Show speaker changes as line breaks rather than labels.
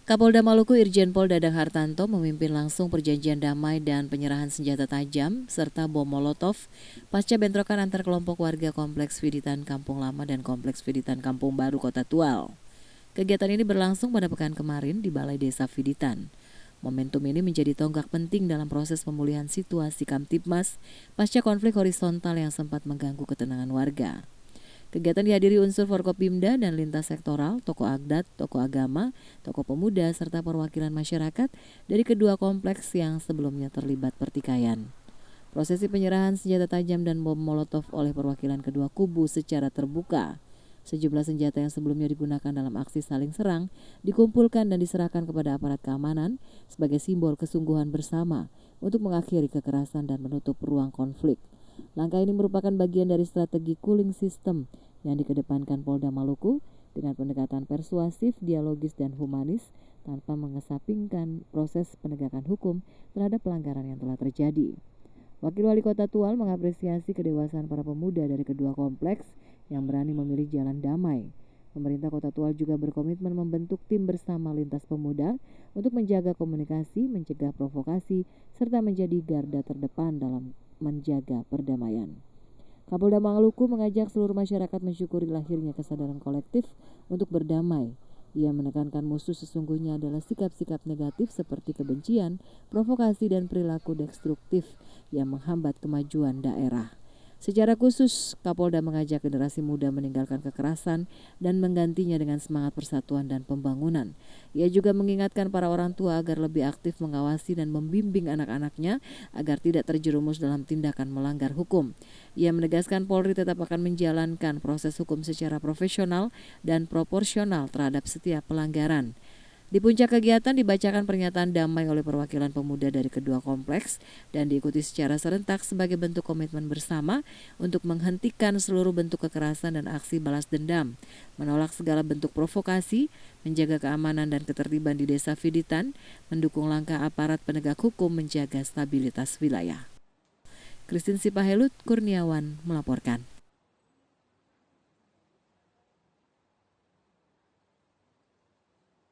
Kapolda Maluku Irjen Pol Dadang Hartanto memimpin langsung perjanjian damai dan penyerahan senjata tajam serta bom molotov pasca bentrokan antar kelompok warga Kompleks Viditan Kampung Lama dan Kompleks Viditan Kampung Baru Kota Tual. Kegiatan ini berlangsung pada pekan kemarin di Balai Desa Viditan. Momentum ini menjadi tonggak penting dalam proses pemulihan situasi Kamtibmas pasca konflik horizontal yang sempat mengganggu ketenangan warga. Kegiatan dihadiri unsur Forkopimda dan lintas sektoral, tokoh adat, tokoh agama, tokoh pemuda, serta perwakilan masyarakat dari kedua kompleks yang sebelumnya terlibat pertikaian. Prosesi penyerahan senjata tajam dan bom molotov oleh perwakilan kedua kubu secara terbuka. Sejumlah senjata yang sebelumnya digunakan dalam aksi saling serang dikumpulkan dan diserahkan kepada aparat keamanan sebagai simbol kesungguhan bersama untuk mengakhiri kekerasan dan menutup ruang konflik. Langkah ini merupakan bagian dari strategi cooling system yang dikedepankan Polda Maluku dengan pendekatan persuasif, dialogis, dan humanis tanpa mengesampingkan proses penegakan hukum terhadap pelanggaran yang telah terjadi. Wakil Wali Kota Tual mengapresiasi kedewasaan para pemuda dari kedua kompleks yang berani memilih jalan damai. Pemerintah Kota Tual juga berkomitmen membentuk tim bersama lintas pemuda untuk menjaga komunikasi, mencegah provokasi, serta menjadi garda terdepan dalam menjaga perdamaian. Kapolda Maluku mengajak seluruh masyarakat mensyukuri lahirnya kesadaran kolektif untuk berdamai. Ia menekankan musuh sesungguhnya adalah sikap-sikap negatif seperti kebencian, provokasi, dan perilaku destruktif yang menghambat kemajuan daerah. Secara khusus, Kapolda mengajak generasi muda meninggalkan kekerasan dan menggantinya dengan semangat persatuan dan pembangunan. Ia juga mengingatkan para orang tua agar lebih aktif mengawasi dan membimbing anak-anaknya agar tidak terjerumus dalam tindakan melanggar hukum. Ia menegaskan Polri tetap akan menjalankan proses hukum secara profesional dan proporsional terhadap setiap pelanggaran. Di puncak kegiatan dibacakan pernyataan damai oleh perwakilan pemuda dari kedua kompleks dan diikuti secara serentak sebagai bentuk komitmen bersama untuk menghentikan seluruh bentuk kekerasan dan aksi balas dendam, menolak segala bentuk provokasi, menjaga keamanan dan ketertiban di Desa Viditan, mendukung langkah aparat penegak hukum menjaga stabilitas wilayah. Christine Sipahelut Kurniawan melaporkan.